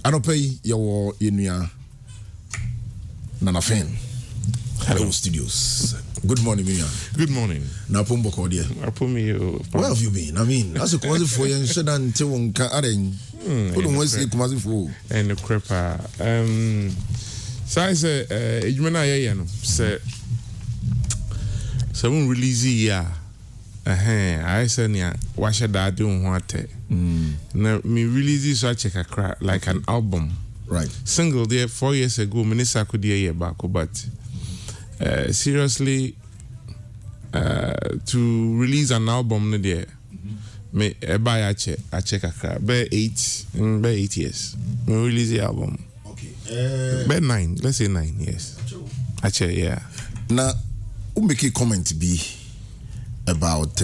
Anope your Inuya Nana Fynn. Hello Studios. Good morning, Mia. Good morning. Napumbo Kodia. Where have you been? I mean, as a cause for you and Shadan Tewonka Aden. Who don't want to say Kumazi for? And the crepa. So I say, Ejmana say, someone release ya. I said, yeah, what should I do? What? Now, me release this, I check a crack like an album. Right. Single there 4 years ago, Minister could hear back, but seriously, to release an album there, me buy a check a crack. By 8 years, me release the album. Okay. By 9, let's say 9 years. I check, yeah. Now, who make a comment be about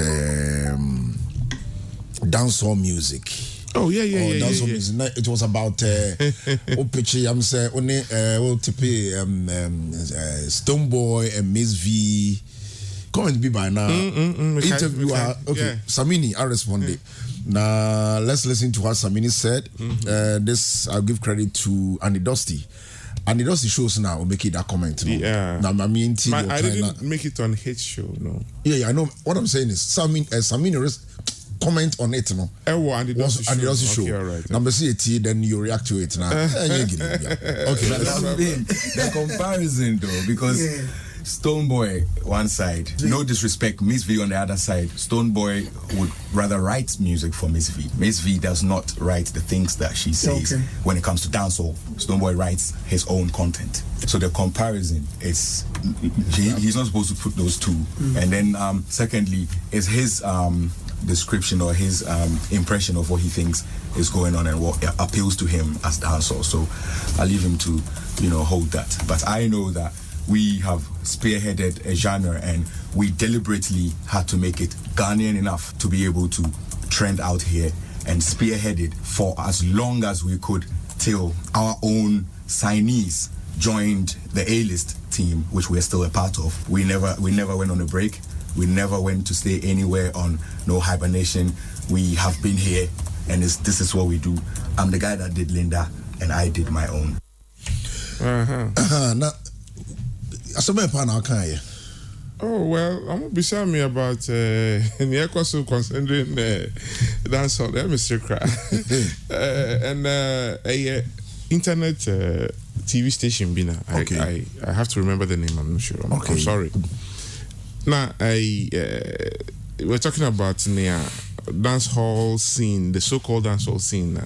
dancehall music? Oh yeah. Music. It was about Opechi. I'm saying only Stoneboy and Miss V. Comment be by now. Interview. Okay, yeah. Samini, I responded. Now let's listen to what Samini said. This I'll give credit to Andy Dusty. And it also shows now, make it that comment. No? Yeah. Now, I didn't make it on hit show, no. Yeah, I know. What I'm saying is, Samini comment on it, no. And it also show. Okay, right. Number C, then you react to it now. Okay, the comparison though, because Stoneboy one side, no disrespect, Miss V on the other side. Stoneboy would rather write music for Miss V. Miss V does not write the things that she says when it comes to dancehall. Stoneboy writes his own content. So the comparison is he's not supposed to put those two. And then secondly is his description or his impression of what he thinks is going on and what appeals to him as dancehall. So I leave him to hold that. But I know that we have spearheaded a genre and we deliberately had to make it Ghanaian enough to be able to trend out here and spearhead it for as long as we could till our own signees joined the A-list team, which we're still a part of. We never went on a break. We never went to stay anywhere on no hibernation. We have been here and this is what we do. I'm the guy that did Linda and I did my own. Now, oh well, I'm gonna be telling me about the question concerning dancehall. Let me still cry. And a internet TV station bina. I have to remember the name. I'm not sure. I'm sorry. Now we're talking about the dancehall scene, the so-called dancehall scene.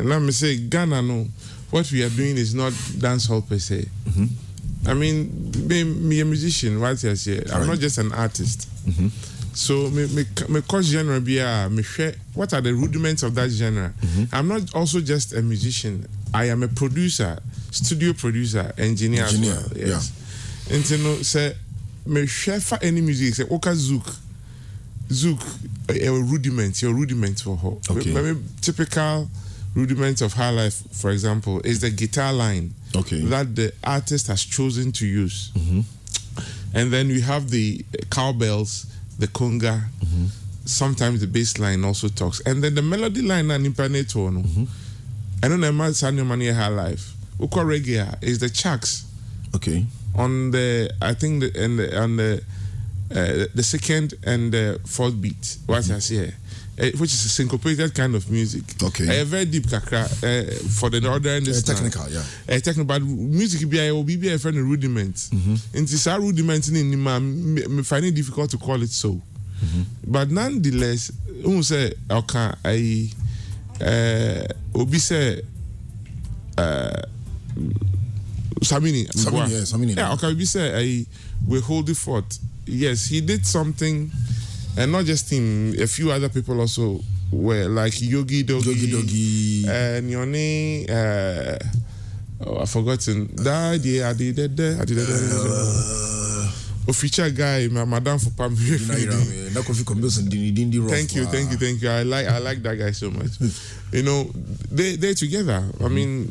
Let me say, Ghana, no, what we are doing is not dancehall per se. I mean, me a musician, right here. I'm not just an artist. So, me cause genre be me share what are the rudiments of that genre. I'm not also just a musician. I am a producer, studio producer, engineer as well. Yes. And you know, say me share for any music. Say oka zouk, a rudiment, your rudiment for her. Maybe typical rudiment of her life, for example, is the guitar line that the artist has chosen to use. And then we have the cowbells, the conga, sometimes the bass line also talks. And then the melody line and impaneto. I don't know money her life. Uko reggae is the chucks. On the the second and the fourth beat. What I say. Which is a syncopated kind of music. A very deep kakra for the order and technical, technical, but music will be a friend rudiment. And this are rudiment in me find it difficult to call it so. But nonetheless, say okay, obi say Samini. Yeah, okay, we say we hold it forth. Yes, he did something. And not just him, a few other people also were like Yogi Dogi, and Yoni. I've forgotten. I did that. Feature guy, Madame for Pam. Thank you. I like that guy so much. They're together. I mean,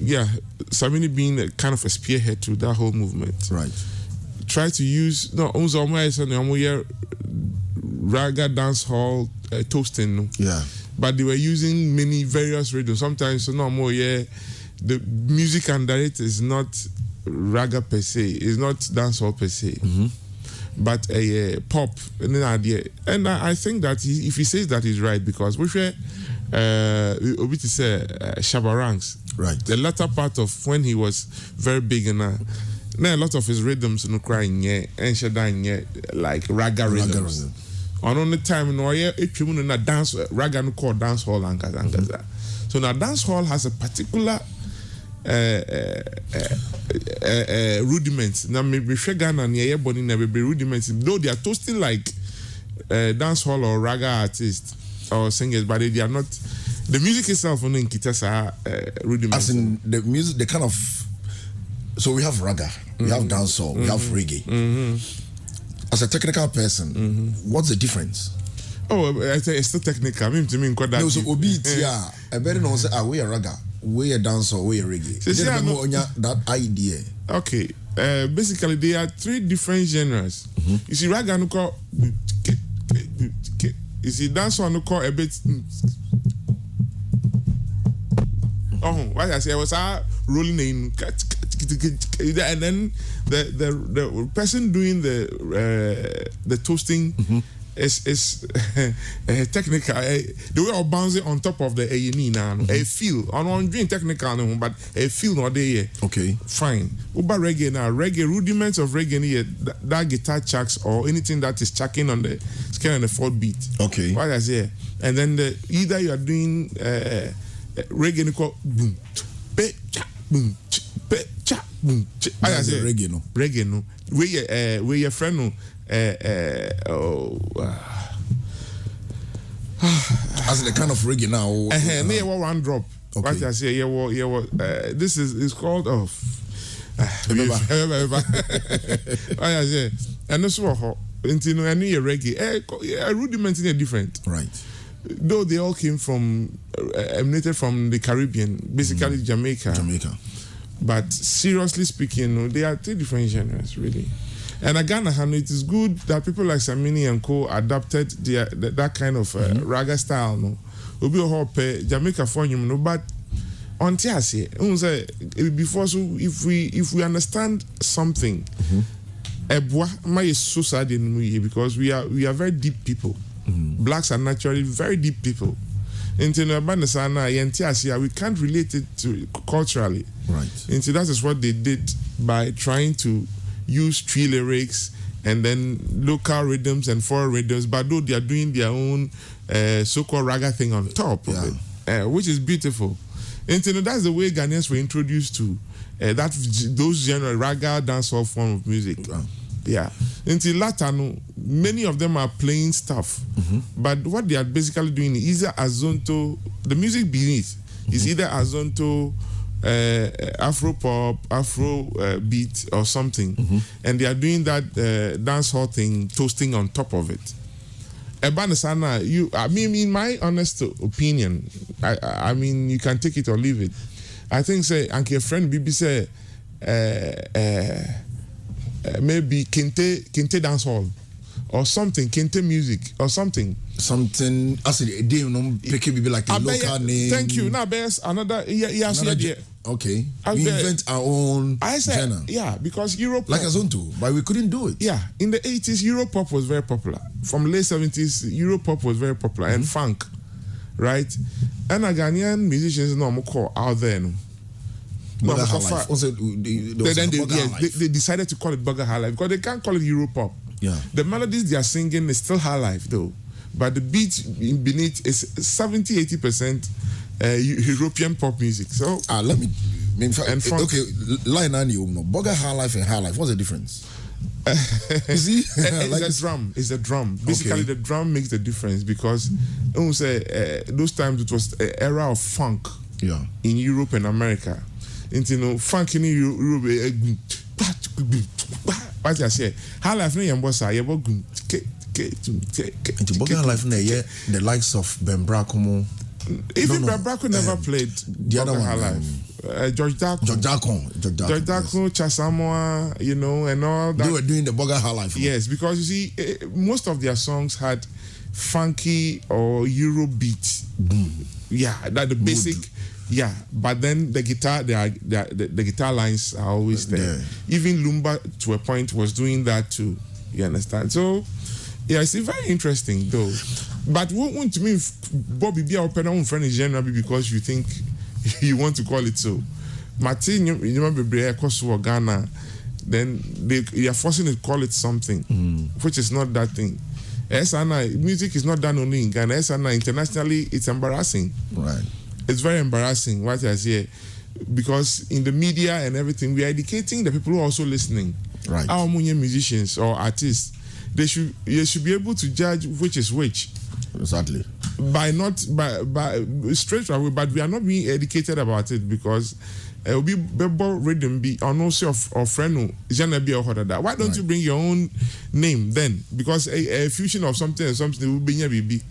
Samini being a kind of a spearhead to that whole movement. Right. Try to use raga dance hall toasting. but they were using many various rhythms. Sometimes, so no more, the music under it is not raga per se, it's not dancehall per se, but a pop. And I think that if he says that, he's right, because we share Shabarangs, right? The latter part of when he was very big, and now a lot of his rhythms no crying and Shatta like raga rhythms. On the time no na dance raga no call dance hall and kaza. So now dance hall has a particular rudiments. Now maybe Ghana near body never be rudiments, though they are toasting like dance hall or raga artists or singers, but they are not. The music itself on Nkitasa rudiments. As in the music, the kind of. So we have raga, we have dancehall, we have reggae. As a technical person, what's the difference? Oh, it's still technical. No, so obi tia, I better not say, we are raga, we are dancehall, we are reggae. That idea. Okay, basically there are 3 different genres. You see, raga no call, you see, dancehall no call a bit. Oh, what I say, I was rolling in. And then the person doing the toasting is technical. The way of bouncing on top of the A&E now, a feel on doing technical, but a feel not there. Okay, fine. Uber reggae now, reggae rudiments of reggae, that guitar chucks or anything that is chucking on the scale on the 4th beat. Okay, what I say, and then either you are doing reggae called boom, boom. I say reggae no. Reggae no. Where your friend no. As the kind of reggae now. One drop. Okay. What I say, this is called I say, and this was until I knew reggae. Rudiments are different. Right. Though they all came from emanated from the Caribbean, basically Jamaica. But seriously speaking, they are 3 different genres, really. And again, it is good that people like Samini and Co. adapted that kind of raga style. No, Jamaica for you, no, but on Tiasi, before so if we understand something, my so sad in me because we are very deep people. Blacks are naturally very deep people. We can't relate it to culturally. Right. And so that is what they did by trying to use tree lyrics and then local rhythms and foreign rhythms, but though they are doing their own so-called raga thing on top of it, which is beautiful. And so that's the way Ghanaians were introduced to those genre raga dancehall form of music. Yeah. Until later, many of them are playing stuff. But what they are basically doing is either azonto, the music beneath is either azonto, Afro pop, Afro beat or something. And they are doing that dancehall thing, toasting on top of it. I mean, in my honest opinion, I mean, you can take it or leave it. I think, say, Anke friend Bibi say, maybe Kente dancehall or something, Kente music or something. Something, I said, they be like a local name. Thank you. Now, there's another. Okay. We invent our own genre. Yeah, because Europe. Like Azonto, but we couldn't do it. Yeah, in the 80s, Europop was very popular. From late 70s, Europop was very popular and funk, right? And Ghanaian musicians no more call out there. No. They decided to call it Bugger High Life because they can't call it Europop. Yeah. The melodies they are singing is still high life though, but the beat beneath is 70-80% European pop music. So let me. Okay, line on you. Bugger High Life and High Life. What's the difference? You see, it's a drum. Basically, the drum makes the difference because those times it was an era of funk. Yeah. In Europe and America. Into funk in Europe, what I say, how life no yambosa, yabo gun, into Bugger Life no the likes of Ben Bracomo. Even Ben Braco never played the other one. Life. George Darko, Chasamoa, and all that. They were doing the Bugger High Life. Yes, because you see, most of their songs had funky or Euro beat. Yeah, that the basic. Yeah, but then the guitar, the guitar lines are always there. Even Lumba, to a point, was doing that too. You understand? So, yeah, it's very interesting though. But what to me, Bobby, be our friend is generally because you think you want to call it so. Martin, you remember Ghana, then they are forcing to call it something, which is not that thing. SNI music is not done only in Ghana. SNI internationally, it's embarrassing. Right. It's very embarrassing what I say, because in the media and everything, we are educating the people who are also listening. Right. Our musicians or artists, they should be able to judge which is which. Exactly. By straight away, but we are not being educated about it because it will be rhythm be or no say of friend that. Why don't you bring your own name then? Because a fusion of something and something will be baby.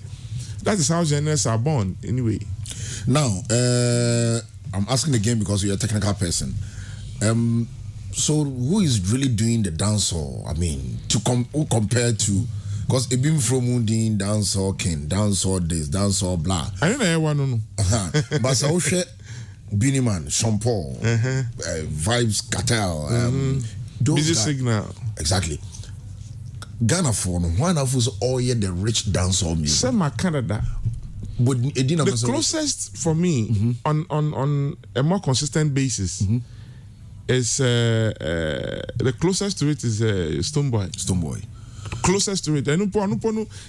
That is how genres are born anyway. Now, I'm asking again because you're a technical person. So who is really doing the dancehall? I mean, who compared to, because it been from Mundin, dancehall king, dancehall this, dancehall blah. I don't know one. But so Biniman, Sean Paul, Vibes Cartel, Busy Signal. Exactly. Ghana for one of us all yet the rich dancehall music. Some Canada. But the closest for me on a more consistent basis is the closest to it is Stoneboy. Stoneboy. Closest to it.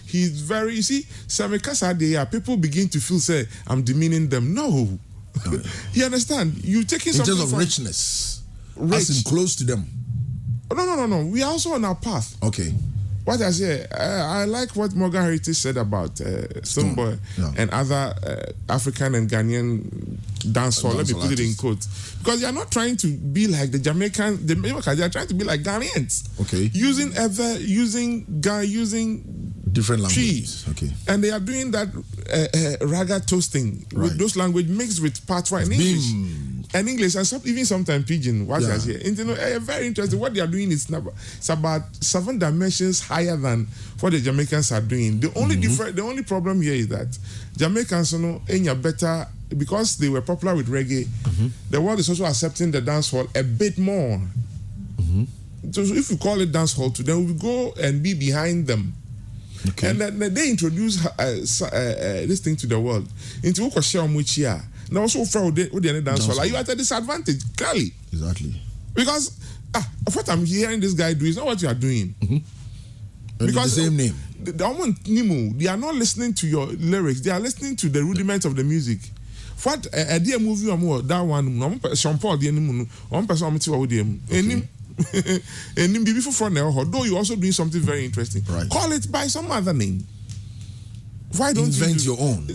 He's very, you see, Samekasa, people begin to feel, say, I'm demeaning them. No. You understand? You taking something in terms of richness. Rich. As in close to them. No. We are also on our path. Okay. What I say, I like what Morgan Heritage said about Stoneboy and other African and Ghanaian dancehall. Let me put it in quotes. Because they are not trying to be like the Jamaicans. They are trying to be like Ghanaians. Okay. Using different languages. Okay. And they are doing that raga toasting with those language mixed with patois and English. And English and even sometimes pidgin. What I say, very interesting. What they are doing is it's about 7 dimensions higher than what the Jamaicans are doing. The only problem here is that Jamaicans, better because they were popular with reggae. The world is also accepting the dancehall a bit more. So if you call it dancehall to them, we go and be behind them. Okay. And then they introduce this thing to the world. Into Ukosha now also for the dancehall, you are at a disadvantage, clearly. Exactly. Because what I'm hearing this guy do is not what you are doing. Because the same name. They are not listening to your lyrics. They are listening to the rudiments of the music. What a dear movie that one Sean Paul one person with him. And before for now, though you're also doing something very interesting. Right. Call it by some other name. Why don't invent your own?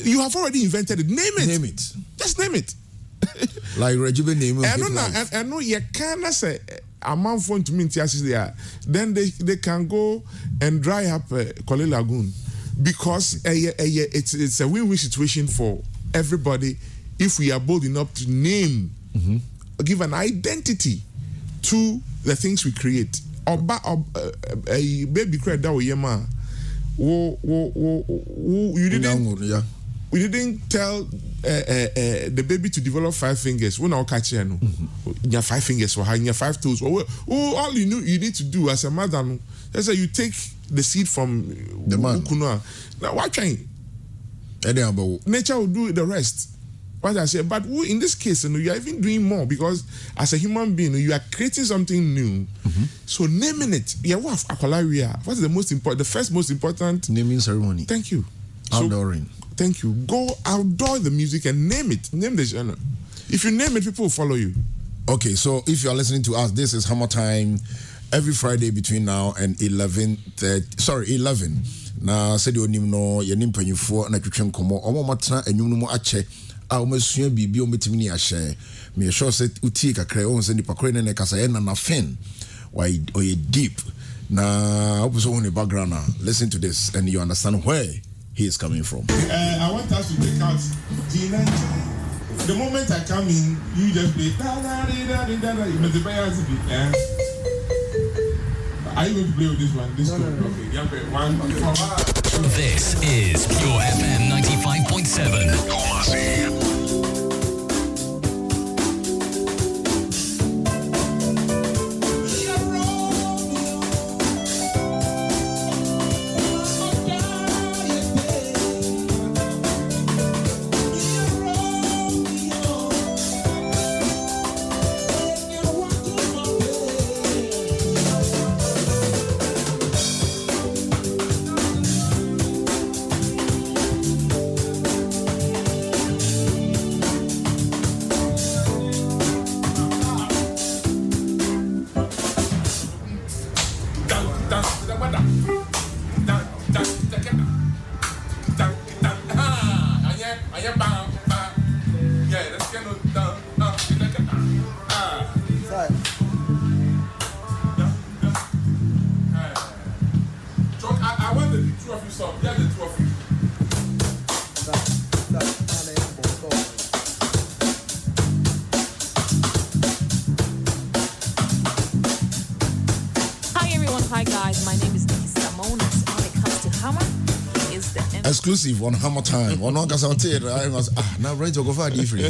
You have already invented it. Name it. Name it. Just name it. Like Regibe name. I know you can't say a man phone to me there. Then they can go and dry up Kole Lagoon because it's a win-win situation for everybody if we are bold enough to name, give an identity to the things we create. A baby cried that yema. You didn't tell the baby to develop 5 fingers. When I catch you, you have 5 fingers or you have 5 toes. All you need to do as a mother, let's say you take the seed from the man. Now, why trying? Nature will do the rest. What I say, but in this case, you are even doing more because as a human being, you are creating something new. So naming it, what's the most important? The first most important naming ceremony. Thank you. Outdooring. Thank you. Go outdoor the music and name it. Name the genre. If you name it, people will follow you. Okay, so if you are listening to us, this is HammerTime every Friday between now and 11. Na said you no ye nimpanyufo na twetwe nkomo omo matena enwum no mu ache a omasua bibi ometimi ni ahye me sure say uti kakra on say nipa kore ne kasa ye na Fynn why oye deep na opuso on the background now. Listen to this and you understand where he is coming from. I want us to take out Gina. The moment I come in, you just play you must be are you going to play with this one? This one? Okay, yeah, 1, 2, 3. This is Pure FM 95.7. Kumasi. Exclusive on HammerTime. One on Casantir, I was now ready to go for a different.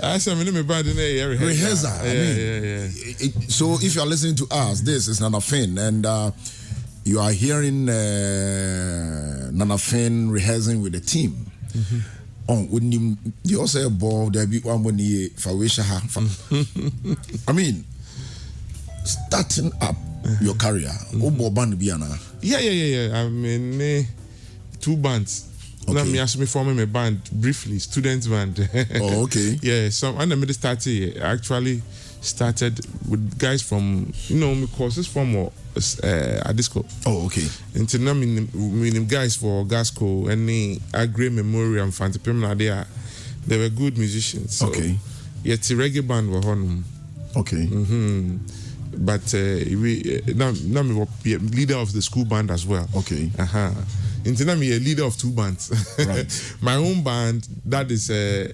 I said, I'm in band in the rehearsal. So if you are listening to us, this is Nana Fynn, and you are hearing Nana Fynn rehearsing with the team. Oh, wouldn't you also ball there be one when you for I mean, starting up your career, band biana. Yeah. I'm in 2 bands. Okay. Now me actually forming a band briefly, student band. Oh, okay. Yeah, so when I started, actually started with guys from my courses from a disco. Oh, okay. Until now, meaning guys for Gasco and Agri Memorial and Fanti Pimna they were good musicians. So, okay. Yeah, the reggae band were on. Okay. But we now me leader of the school band as well. Okay. Until now, me a leader of 2 bands. Right. My own band that is a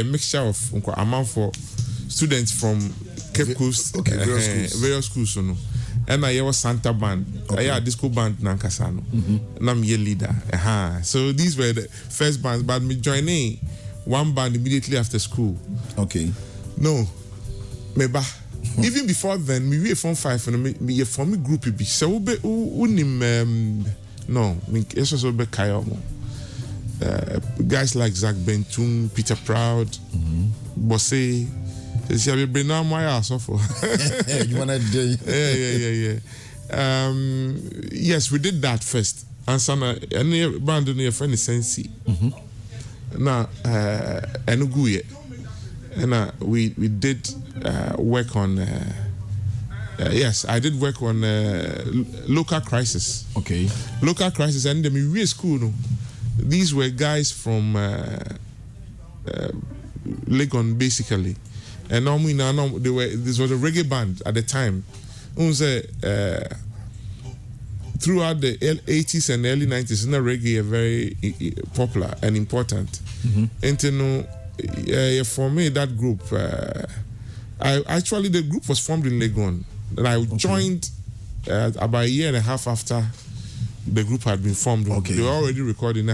mixture of amount for students from Cape Coast, various schools. And I was Santa band. I had disco band Nankasano. And I'm your leader. So these were the first bands, but me joining 1 band immediately after school. Okay. No, maybe. Even before then, we were from 5 and me from a group be so it's also be Kayomo. Guys like Zach Bentung, Peter Proud, Bosse. They have been on my ass off. You wanna do? Yeah. Yes, we did that first. And some any band near friend is Sensi. Now, Enuguye. And we did work on. Yes, I did work on local crisis. Okay. Local crisis, and then we school. No, these were guys from Legon basically, and normally now they were. This was a reggae band at the time. Throughout the 80s and early 90s, reggae are very popular and important. And for me, that group, the group was formed in Legon. And I joined about a year and a half after the group had been formed. Okay. They were already recording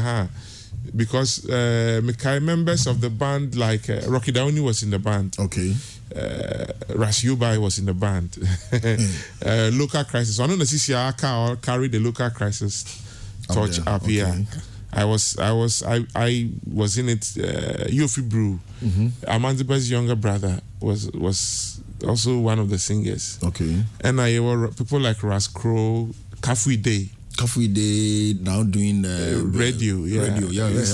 because members of the band, like Rocky Downey was in the band. Okay. Ras Yubai was in the band. Local Crisis. I don't know if I carry the Local Crisis torch up here. I was in it. Yofi Brew, Amandiba's younger brother, was also one of the singers. Okay. And I were people like Ras Crow, Kafui Day now doing radio.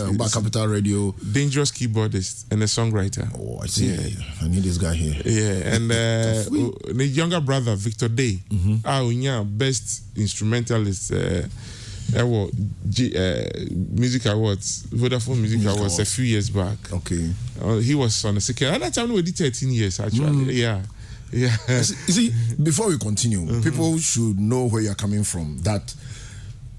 About Capital Radio. Dangerous keyboardist and a songwriter. Oh, I see. Yeah. I need this guy here. Yeah, and the younger brother Victor Day, best instrumentalist. Music Awards, Vodafone Music Awards a few years back. Okay. He was on the second. At that time, we did 13 years actually. Yeah. You see, before we continue, people should know where you're coming from. That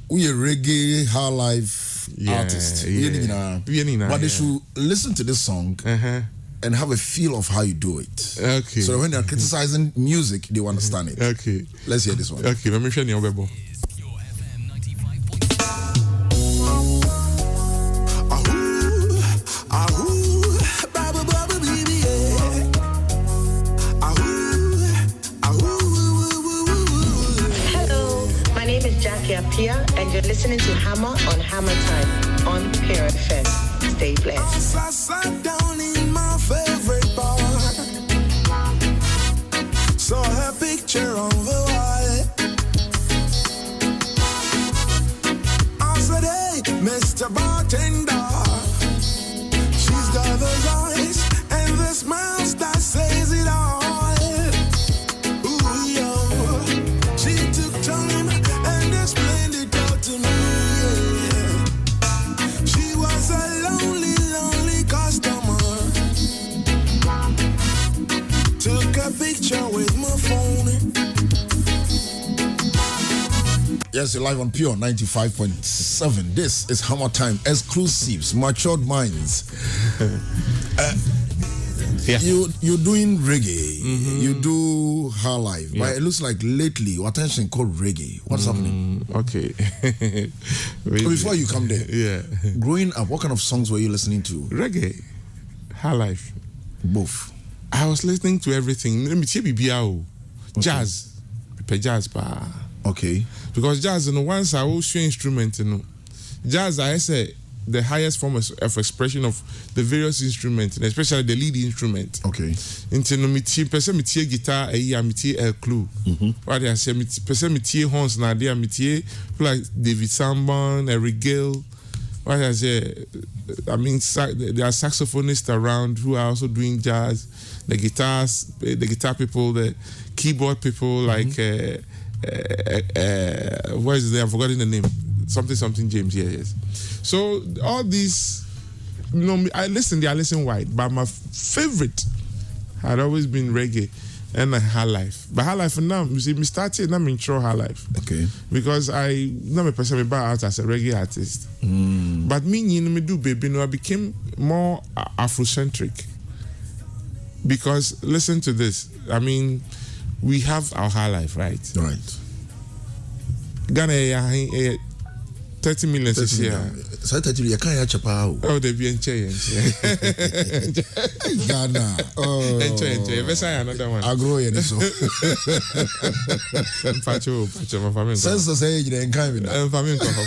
we are reggae, high life artists. But they should listen to this song and have a feel of how you do it. Okay. So when they're criticizing music, they will understand it. Okay. Let's hear this one. Okay, let me show you. Pia, and you're listening to Hammer on HammerTime on Pure FM. Stay blessed. I sat down in my favorite bar, saw her picture on the wall. I said, hey, Mr. Bartender, she's got those eyes and the smiles that says it all. Ooh, yo, she took time and explained it all to me. Yeah. She was a lonely, lonely customer. Took a picture with my phone. Yes, you're live on Pure 95.7. This is HammerTime exclusives, matured minds. You're doing reggae. You do high life, but it looks like lately your attention called reggae. What's happening? Okay. Before you come there, growing up, what kind of songs were you listening to? Reggae, high life, both. I was listening to everything. Let me tell you, jazz, jazz, okay. Because jazz, once I will show instrument, jazz, I say the highest form of expression of the various instruments, especially the lead instrument. Okay. Into me tie guitar, me tie clue. What I say, me tie horns na there, me tie like David Samban, Eric Gill. What I say, I mean, there are saxophonists around who are also doing jazz. The guitar people, the keyboard people, like what is there? I've forgotten the name. Something James. Yes. So all these, I listen wide, but my favorite had always been reggae and high life. But high life now, you see, me started now in intro high life. Okay. Because I not a person out as a reggae artist. But me do baby, I became more Afrocentric. Because listen to this. I mean, we have our high life, right? Right. Ghana 30 million this year. So 30 million, can't catch a power. Oh, they be enche. Ghana. Oh. Enche. Let's say another one. I grow in so. Pacho, my family. Sense to say you ain't coming. Family Pacho.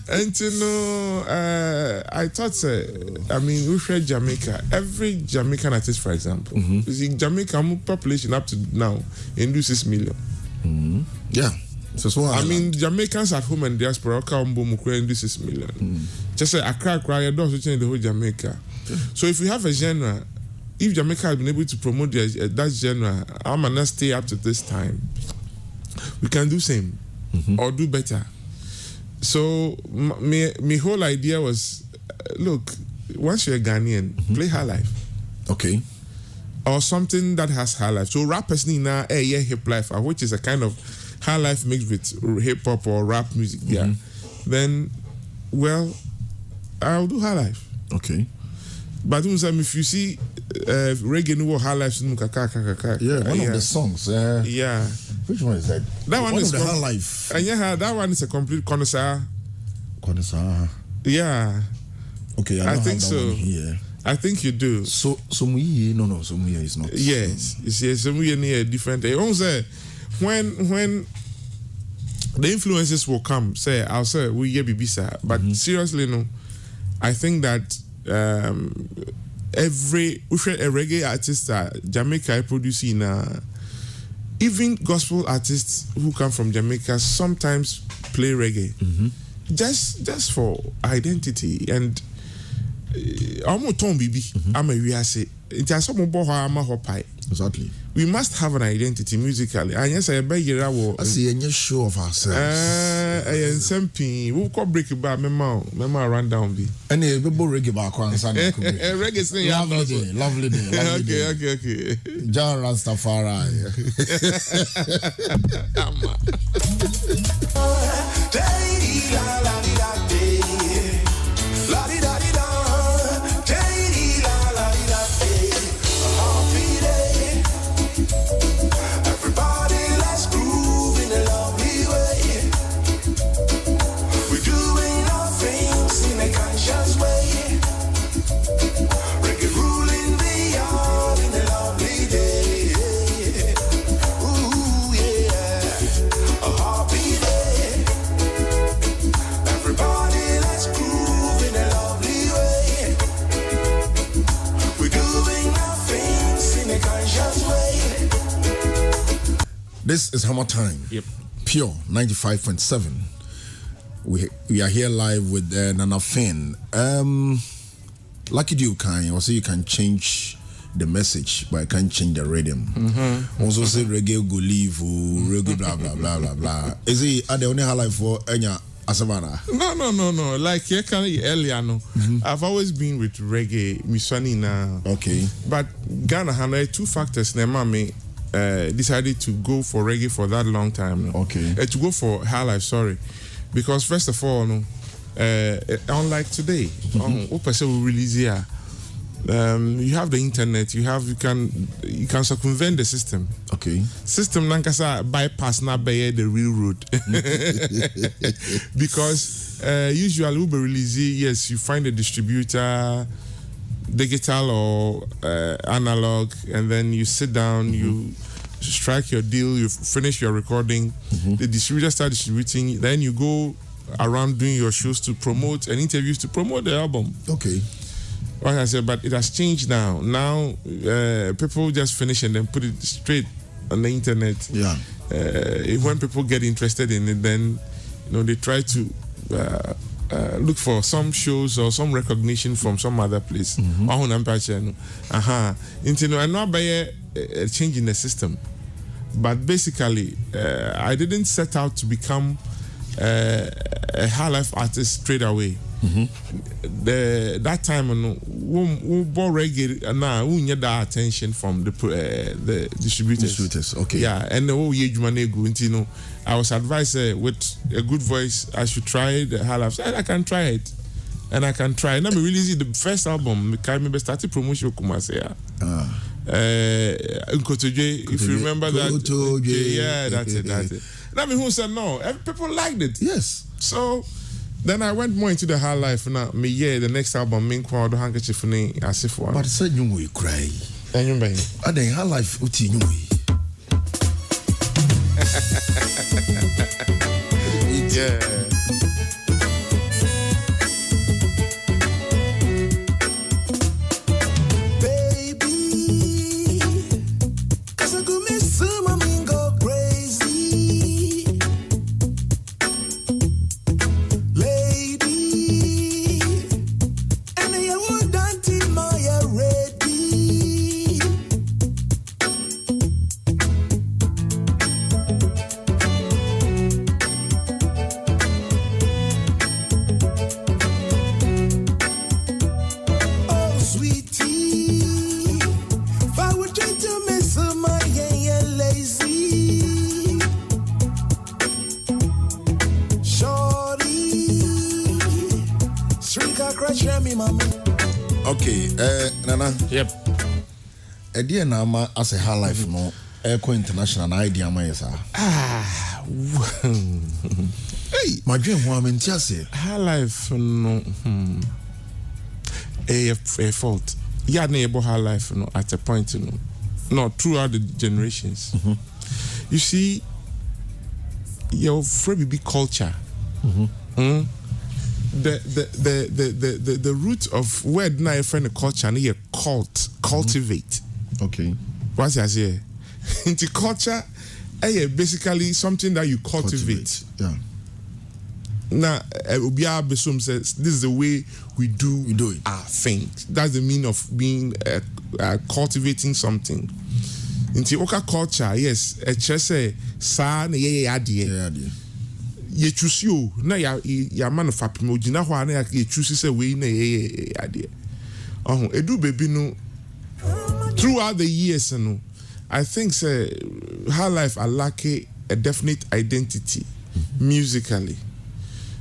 And I thought, I mean, we share Jamaica. Every Jamaican artist, for example, you see, Jamaica population up to now in 6 million. Yeah. So I mean, Jamaicans at home and diaspora come boom and 6 million. Just say Accra, don't change the whole Jamaica. So if we have a genre, if Jamaica has been able to promote that genre, I'm gonna stay up to this time. We can do same or do better. So my whole idea was, look, once you're a Ghanaian, play high life. Okay. Or something that has high life. So rappers need now hip life, which is a kind of high life mixed with hip hop or rap music. Then, well, I'll do high life. Okay. But if you see reggae new high life, one of the songs. Yeah. Which one is that? That one is the high life. And that one is a complete connoisseur. Connoisseur. Yeah. Okay, I think so. Here. I think you do. So Somuye is not. Yes, you see, Somuye is different. When the influences will come, I'll say we hear Bibisa, but seriously, no, I think that a reggae artist Jamaica producing even gospel artists who come from Jamaica sometimes play reggae, just for identity and. I'm exactly. We must have an identity musically. And yes, I beg you, I see a show of ourselves. We'll call break about Mema run down. And a bubble reggae back on Sunday. Reggae sing. Lovely day. Okay. John Rastafari. Happy day. This is Hammer Time. Yep. Pure 95.7. We are here live with Nana Fynn. Lucky you can also you can change the message, but I can't change the rhythm. Also say reggae go leave reggae blah blah blah blah blah. Is it are the only highlight for Enya Asabana? No. Like you can earlier no. I've always been with reggae, Miswani now. Okay. But Ghana had 2 factors. Mami decided to go for reggae for that long time. No? Okay. To go for high life, sorry. Because first of all, no, unlike today, what person will release here? You have the internet. You can circumvent the system. Okay. System nankasa bypass na by the real road. Because usually Uber release, yes, you find a distributor, digital or analog, and then you sit down, you strike your deal, you finish your recording, the distributor start distributing, then you go around doing your shows to promote and interviews to promote the album. Okay. Like I said, but it has changed now. Now people just finish and then put it straight on the internet. Yeah. When people get interested in it, then they try to look for some shows or some recognition from some other place. I'm not by a change in the system. But basically, I didn't set out to become a high life artist straight away. That time, we bought reggae, now we need that attention from the distributors. Okay. Yeah, and I was advised with a good voice, I should try the high life. I can try it, and I can try. And I released the first album. I remember started promotion Kumasea. If you remember that, yeah, that's it. Now who said no? People liked it. Yes. So then I went more into the high life. Now the next album, Main Crowd, Handkerchief, as if one. But said you will cry. And you may. I think high life uti you. Yeah. Okay, Nana. Yep. Idea Nama as a high life no Echo International idea my yes. Hey, my dream woman say high life no a fault. Yeah, neighbor high life no at a point no throughout the generations. You see your free big culture. The root of where I find a culture and a cultivate. Okay. What's I say? Into culture, basically something that you cultivate. Yeah. Now, Obiabesum says this is the way we do it. Our thing. That's the meaning of being cultivating something. Into Oka culture, yes, a chese sa na ye adie. You choose you na ya manufacture mo gina ho na you choose say we na ye ade edu baby no throughout the years no I think say high life are lacking a definite identity musically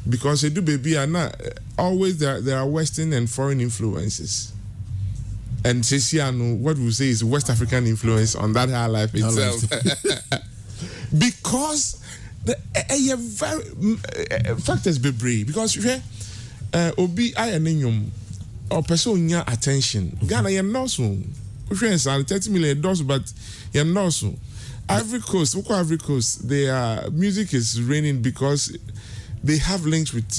because edu baby are not always there are western and foreign influences and Sesiano what we say is West African influence on that high life itself because a very factors be brave because you hear obi ayenenyum or person nya attention Ghana yem no so we friends are 30 million dollars but yem no so Ivory Coast their music is reigning because they have links with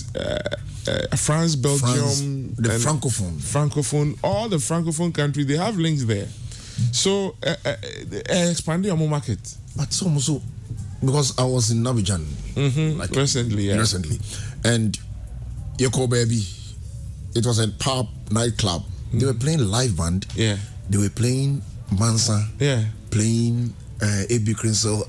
France, Belgium, the Francophone, all the Francophone countries they have links there So expanding your market. But some also because I was in Abidjan like recently, and Yoko Baby, it was a pub nightclub. They were playing live band. Yeah. They were playing Mansa. Yeah. Playing A.B. Crinsel,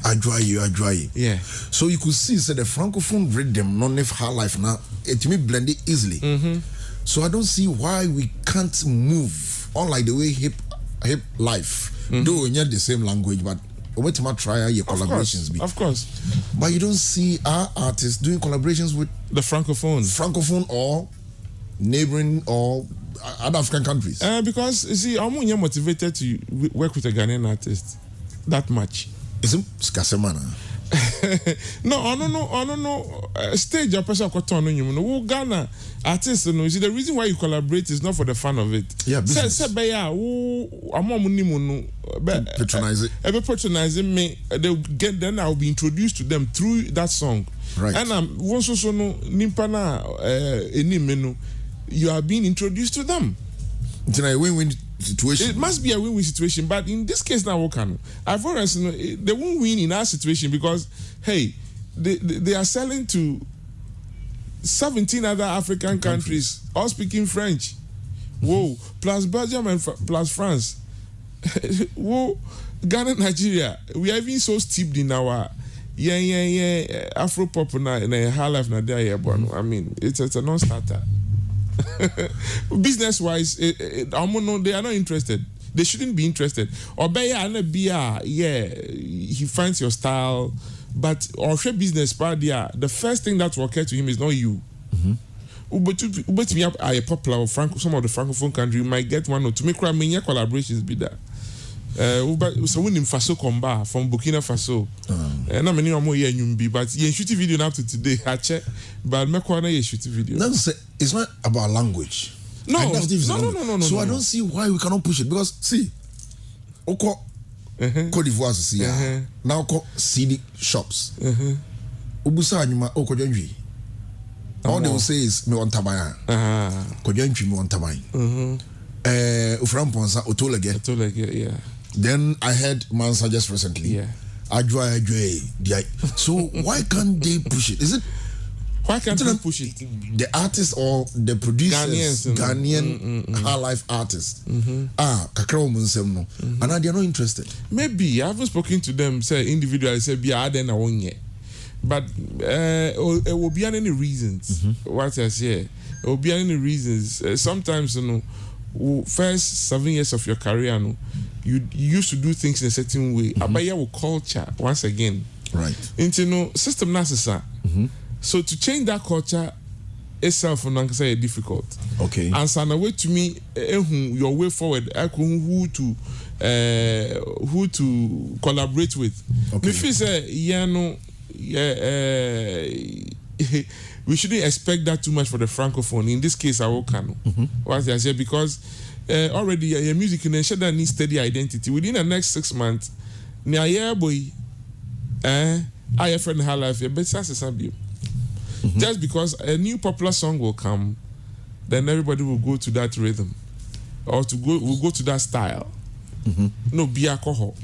Adwaye. Yeah. So you could see, the francophone rhythm, non if high life now, it may blend it easily. So I don't see why we can't move, unlike the way hip life. Though we not the same language, but we might try your collaborations. Of course. But you don't see our artists doing collaborations with the francophone or neighboring or other African countries. Because you see, I'm more motivated to work with a Ghanaian artist that much. Isn't Skasemana? No. Stage a person got on you know. Ghana artists, you see the reason why you collaborate is not for the fun of it. Yeah, business. Patronize it. Patronizing me. They'll get then I'll be introduced to them through that song. Right. And once also no nimpana menu, you are being introduced to them. It's a win-win situation. It must be a win-win situation, but in this case now, I've always they won't win in our situation because hey, they are selling to 17 other African countries, all speaking French. Whoa, plus Belgium and plus France. Whoa, Ghana, Nigeria. We are even so steeped in our Afro pop and high life na there. I mean, it's a non-starter. Business wise, they are not interested. They shouldn't be interested. Or he finds your style, but or business part the first thing that will occur to him is not you. But me up a popular some of the francophone country might get one or two make collaborations be there. So when in Faso Comba from Burkina Faso, and I'm many more but you shoot video up to today. I check, but me you shoot video. It's not about language. No. So I don't see why we cannot push it because see, Oko Cote d'Ivoire see now CD shops. Ubusa anyuma Oko Janji. All they will say is me want tabaya. Kojanji me want tabaya. Ufram Ponsa Otolege, yeah. Then I heard Mansa just recently. Yeah. Adwaye. So why can't they push it? Is it why can't they push it? The artists or the producers, Ghanaian high life artists. Kakra Munsem and they are not interested. Maybe I haven't spoken to them. Say individually, say be then I won't yet. But it will be any reasons. What I say, it will be any reasons. Sometimes first 7 years of your career, you used to do things in a certain way. Abaya will culture once again. Right. Into system necessary. So to change that culture itself is difficult. Okay. And so way to me, your way forward, who to collaborate with. Okay. If you say we shouldn't expect that too much for the francophone. In this case, Awokano. What I say because already your music in Shatta needs steady identity. Within the next 6 months, near boy, I have friend her life. Just because a new popular song will come, then everybody will go to that rhythm, or will go to that style. No, be alcohol.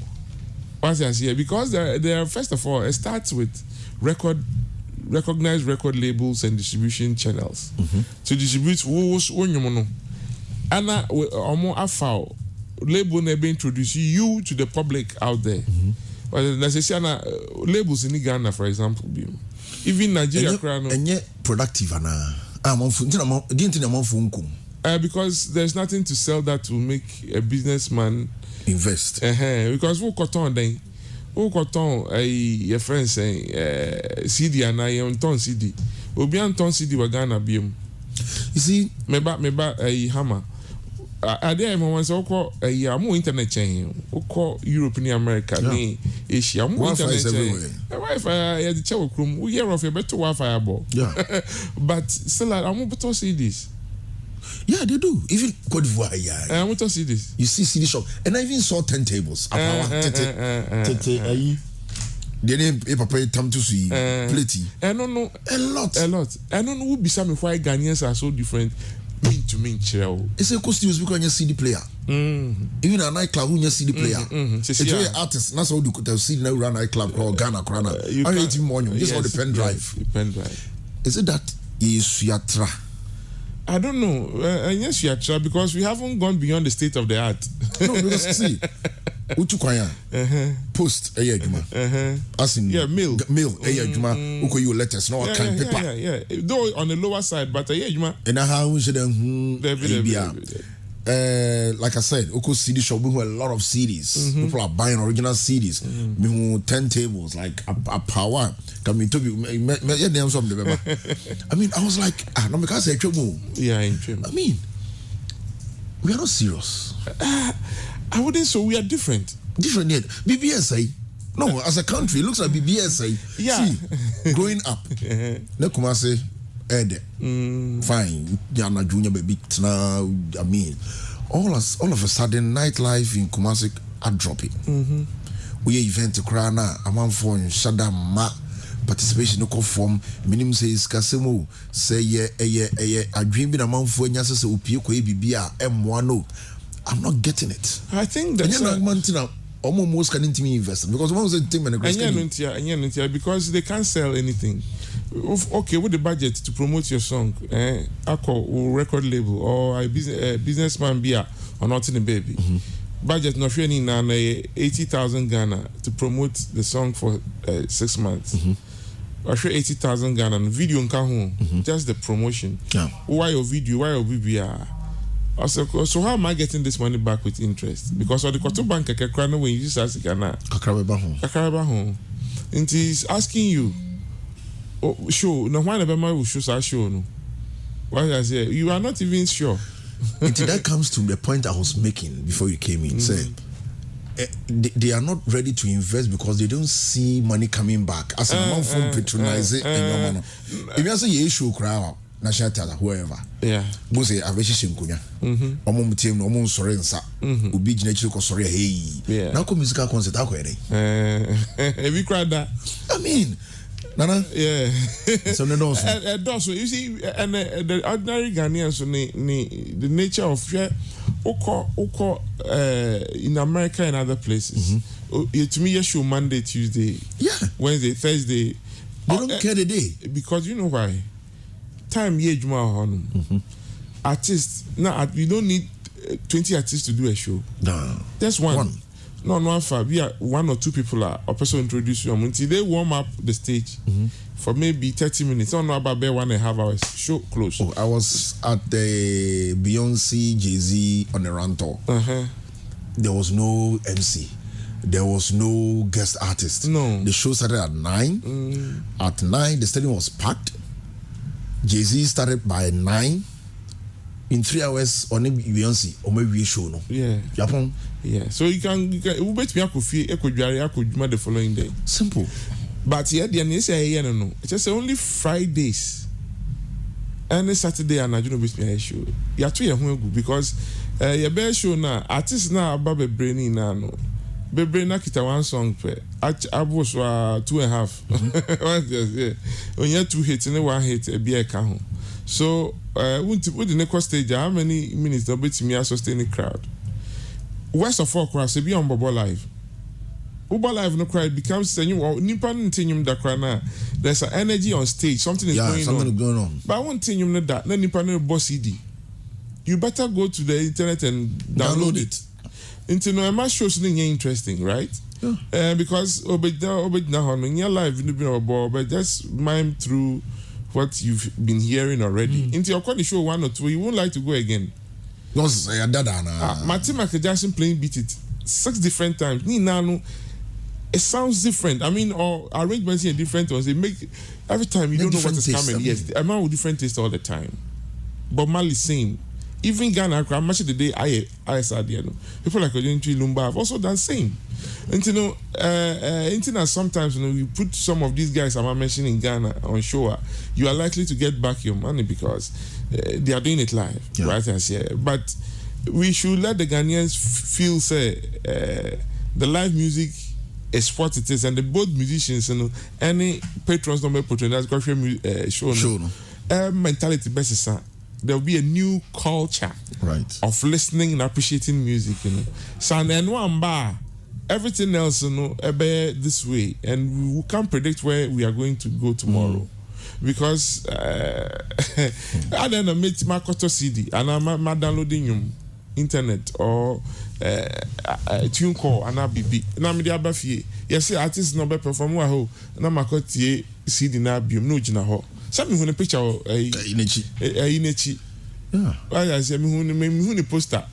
What I say because there first of all, it starts with recognized record labels and distribution channels to distribute and label never introduce you to the public out there. But labels in Ghana, for example, even Nigeria, and yet productive because there's nothing to sell that will make a businessman invest. Because who got on then? Who got on your friend saying CD and I on ton CD. We'll be on ton CD we're gonna be. You see, maybe a hammer. I dare once call a more internet chain, who call Europe and America, Asia, more internet chain. Wi-Fi at the chow room, we hear of a better Wi-Fi ball. Yeah. But still, I'm able to see this. Yeah, they do. Even Cote d'Ivoire, I want to see this. You see CD shop, and I even saw turntables. The name Papa Tam to see plenty. I don't know a lot. I don't know who be some why Ghanaians are so different. Mean to mean, chill. It's a costume because you CD player. Even a nightclub who you see the player. It's very artist. That's how you could see now run nightclub called Ghana Krana. I hate him on you. Just on the pen drive. Pen drive. Is it that is Yatra? I don't know. Yes, Yatra, because we haven't gone beyond the state of the art. No, because see, Utukwaya post juma. As in mail juma. Uko you letters no kind paper. Yeah. Though on the lower side, but juma. And how we should like I said, Oko CD shop we have a lot of CDs. People are buying original CDs. We have 10 tables, like a power. Can we talk? I mean, I was like, no, because I mean, we are not serious. I wouldn't say we are different. Different yet. BBSA. No, as a country, it looks like BBSA. Yeah. See, growing up, Nekumase. Fine, Yana Junior baby. I mean, all of a sudden, nightlife in Kumasi are dropping. We event to Krana, a man for Shatta ma participation no form. Minimum says Kasemo say I dream in a month for Nyasa Upio Bibia M1. I'm not getting it. I think that's almost can into me invest because one was a team and because they can't sell anything. Okay, with the budget to promote your song, or record label or a businessman beer or not in the baby. Budget not really now 80,000 Ghana to promote the song for 6 months. I sure 80,000 Ghana video in Kahun, just the promotion. Why your video? Why your BBR? So how am I getting this money back with interest? Because of the Koto Bank when you use as Ghana, Kakaraba home, and he's asking you. Oh, show no one ever will show our show no. What I say, you are not even sure. Until that comes to the point I was making before you came in. Say they are not ready to invest because they don't see money coming back. As a man from patronize it and your money. If you say you show crowd, na Shatta whoever. Yeah. Go say aveshi shinkunya. Omo mutem no omo nsore nsa. Obi gina chiri ko sore hey. Na ko musical concert akwere. Every crowd that. I mean, Nana? Yeah. So also, you see, and the ordinary Ghanaians, the nature of in America and other places. To me, you show Monday, Tuesday, Wednesday, Thursday. They don't care the day. Because you know why? Time, artists, now you don't need 20 artists to do a show. No. Just one. No, we are 1 or 2 people are a person introduce you until they warm up the stage for maybe 30 minutes. I don't know about 1.5 hours. Show close. I was at the Beyonce Jay-Z on the run tour. There was no MC. There was no guest artist. No. The show started at 9. At 9, the stadium was packed. Jay-Z started by 9. In 3 hours on Beyonce or maybe show no. Yeah. Japan. Yeah. So you can bet me I could the following day. Simple. But yeah, the answer no. It's just only Fridays. And Saturday and I don't bet me a show. You too good because your best show now artists now about be brainy now no. Be brain na kita one song per. Abos 2.5. Yeah. When you 2 hits and 1 hit be a kahun. So, with the next stage, how many minutes do you me sustain the crowd? West of 4 crowds, be on Bobo Live. Bobo Live no crowd becomes the new Nippon Tinium da crana. There's an energy on stage, something is going on. But I won't tell you that, then Nippon boss CD. You better go to the internet and download it. Into no my shows interesting, right? Yeah. Because in your life you know but just mime through what you've been hearing already. Into your corner show 1 or 2, you won't like to go again. Martin Michael Jackson playing Beat It 6 different times. It sounds different. I mean, or arrangements here different ones. They make every time you don't know what is coming. Yes, a man with different taste all the time. But Mali same. Even Ghana, much of the day I said, people like Ojenchi Lumba have also done same. And internet sometimes we put some of these guys I'm mentioning in Ghana on show. You are likely to get back your money because they are doing it live, right? As here, but we should let the Ghanaians feel the live music is what it is, and the both musicians any patrons don't make patron that's got show mentality best there'll be a new culture of listening and appreciating music, you know. So and one bar, everything else, you know, this way, and we can't predict where we are going to go tomorrow. Because I don't know, meet my Koto CD and I'm downloading internet or tune call and I'll be now me the abafie. Yes, artists no be perform ho na makotie CD na biom no gina ho. Some me hu picture inechi. Yeah. I say me hu poster.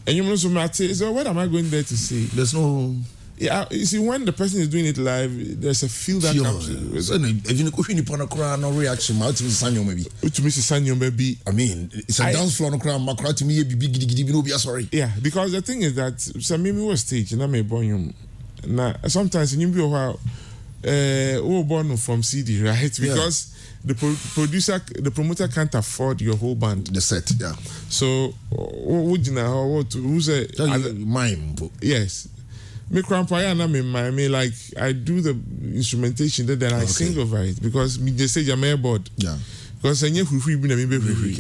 And you know so what am I going there to see? There's no. Yeah, you see, when the person is doing it live, there's a feel that comes. If you no reaction, maybe. I mean, it's a dance floor. To me, sorry. Yeah, because the thing is that some maybe was stage, and I may born you. Now, sometimes you be a while, born from CD, right? Because the promoter can't afford your whole band. The set, yeah. So, would you know who's a mime? Yes. Me crampaya na me like I do the instrumentation then I sing over it because me just say I'm airboard. Yeah. Because I never free be na me free.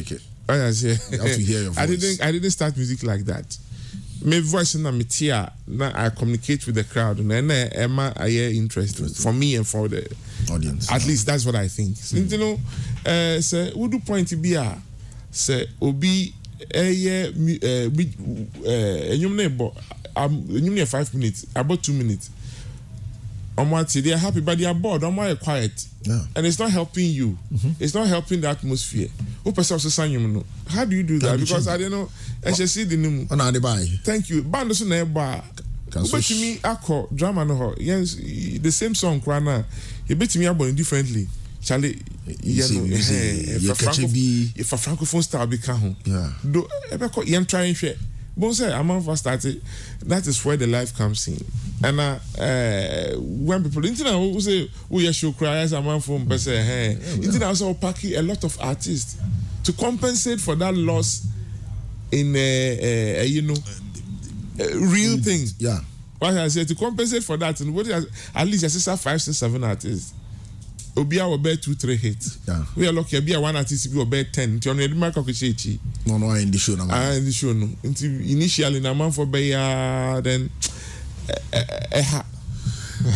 I say you have to hear your voice. I didn't start music like that. My voice na me tia na I communicate with the crowd and then I hear interest for me and for the audience. At least that's what I think. So, you know, say we do point to be a say obi you need 5 minutes, about 2 minutes. They are happy, but they are bored. Quiet, and it's not helping you. It's not helping the atmosphere. How do you do that? Because I don't know. I should see the new. Thank you. Band also never bar. But to me, I drama no. Yes, the same song. You bet me about differently. Charlie, if a francophone style become do ever trying share. But say I'm first started. That is where the life comes in. And when people internet who say, "Oh, you should cry," as a man from say, "Hey," internet also packing a lot of artists to compensate for that loss in real things. Yeah. What I say to compensate for that, and what at least I say 5, 6, 7 artists. Obia will bear 2, 3 hits. Yeah. We are lucky. Obia one artist will bear 10. No, in the show now. In the show no. Initially, na man for bear then.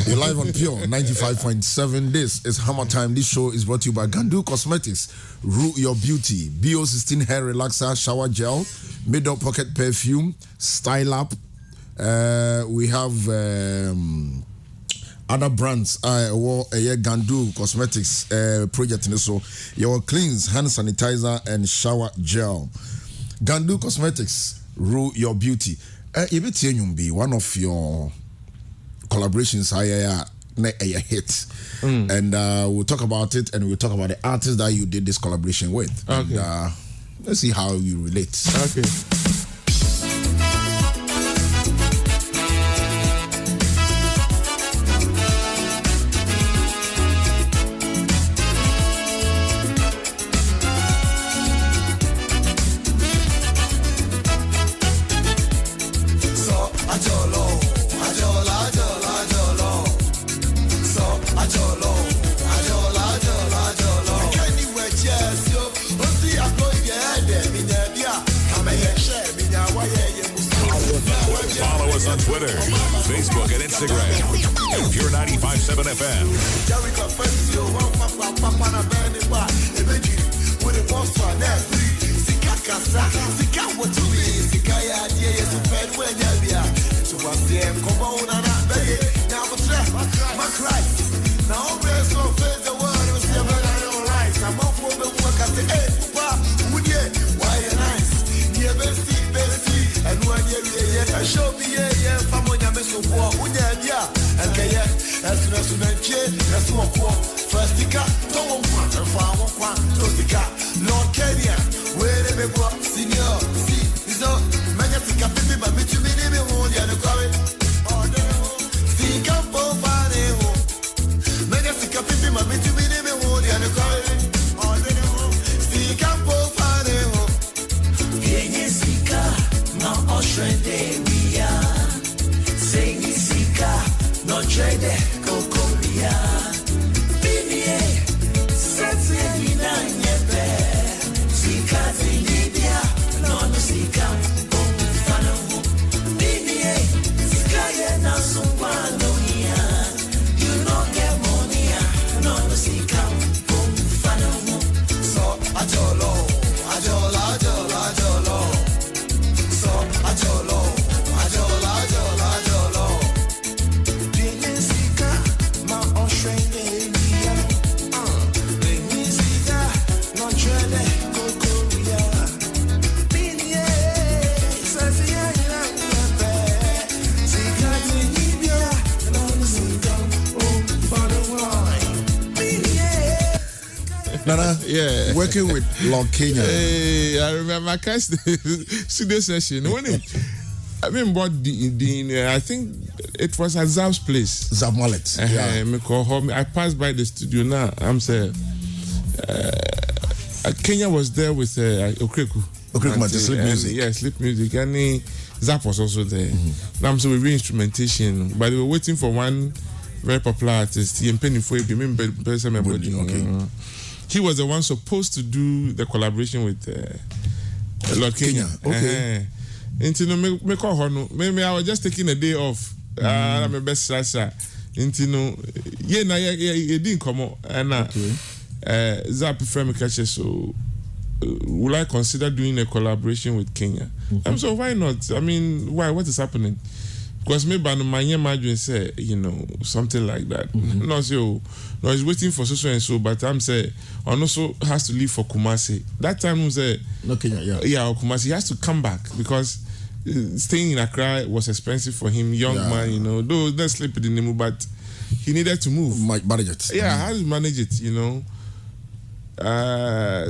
You're live on Pure 95.7. This is Hammer Time. This show is brought to you by Gandu Cosmetics. Rue Your Beauty. BO16 Hair Relaxer Shower Gel. Middle Pocket Perfume. Style Up. We have other brands. Gandu Cosmetics project. So your cleans, hand sanitizer, and shower gel. Gandu Cosmetics. Rue Your Beauty. Be one of your collaborations a hit, and we'll talk about it, and we'll talk about the artist that you did this collaboration with. Okay. And let's see how you relate. Okay. Follow us on Twitter, Facebook, and Instagram. Pure 95.7 FM. Show me yeah, famonya me so poor. Unya dia, enkeya, esu menche, esu okwo. First tika, don't want, fa won no tika. Lord Kenya, where me go, senior, see, is up. Manya tika pipi, but me to me me hold ya no kwawe. Oh no, see campo fare ho. Manya tika pipi, but me to me hold ya no kwawe. Oh no, see campo fare ho. Yenye sika, na oshende. Trade Cocoria Binie Setse Nina Nyebe Sikati Nana, yeah, working with Lord Kenya. Hey, I remember my studio session. When I mean, I think it was at Zab's place. Zab Mallet. I passed by the studio now. I'm saying, Kenya was there with Okreku. Okreku, sleep music. Yeah, sleep music. And Zap was also there. Now I'm saying we re-instrumentation, but they were waiting for one very popular artist. He was the one supposed to do the collaboration with Lord Kenya. Okay. Maybe I was just taking a day off. I'm a best slasher. Didn't come out. And Zap friend catch so would I consider doing a collaboration with Kenya? I'm so why not? I mean, why? What is happening? Because maybe my imagine say, something like that. No, he's waiting for so and so, but I'm say also has to leave for Kumasi. That time was no Kenya, or Kumasi. He has to come back because staying in Accra was expensive for him, young man, though not sleeping in the mood, but he needed to move. Manage it. Yeah, how to manage it,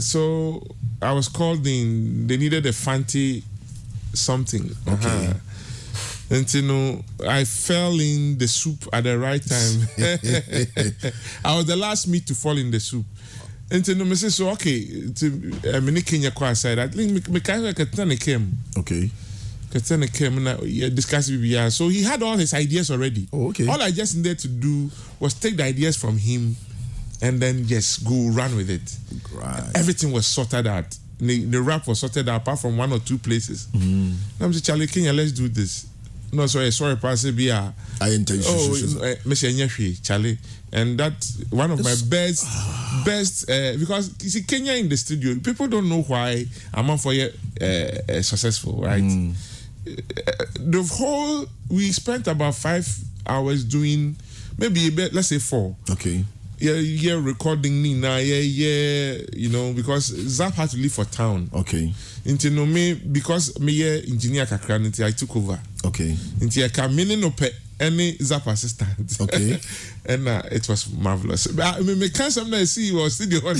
so I was called in. They needed a fancy something. Okay. And I fell in the soup at the right time. I was the last meat to fall in the soup. And I said, so okay, to Kenya side. I think Katana came. Okay. Katana came and discussed BBR. So he had all his ideas already. Oh, okay. All I just needed to do was take the ideas from him and then just go run with it. Right. Everything was sorted out. The rap was sorted out apart from one or two places. I'm saying, Charlie Kenya, let's do this. No, sorry, pass it. Charlie. And that's one of my best, because you see, Kenya in the studio, people don't know why I'm for successful, right? The whole, we spent about 5 hours doing, maybe let's say 4. Okay. Yeah, recording Nina, because Zap had to leave for town. Okay. Because me engineer kakranity, I took over. Okay. I came in no pay any Zap assistant. Okay. And it was marvelous. But I can't sometimes see was still the one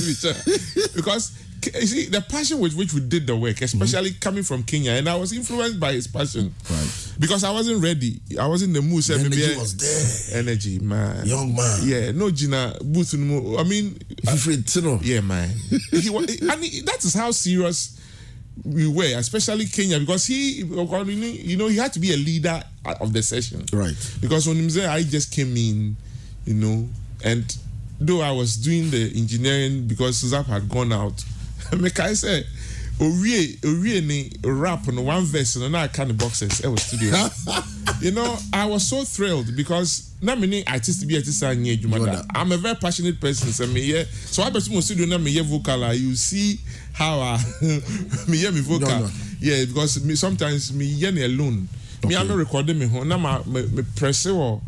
because you see the passion with which we did the work, especially coming from Kenya, and I was influenced by his passion. Right. Because I wasn't ready. I was in the mood. The energy was there. Energy, man. Young man. Yeah, no Gina booth. I mean, yeah, man. That is how serious we were, especially Kenya, because he had to be a leader of the session. Right. Because when he said I just came in, and though I was doing the engineering because Zap had gone out, I said, ni rap on one verse and I kind of boxes. It was studio. I was so thrilled because I'm a very passionate person. So I bet you studio na me vocal. You see how me hear me vocal. No. Yeah, because sometimes me hear me alone. Me I'm not recording me home. Now me press or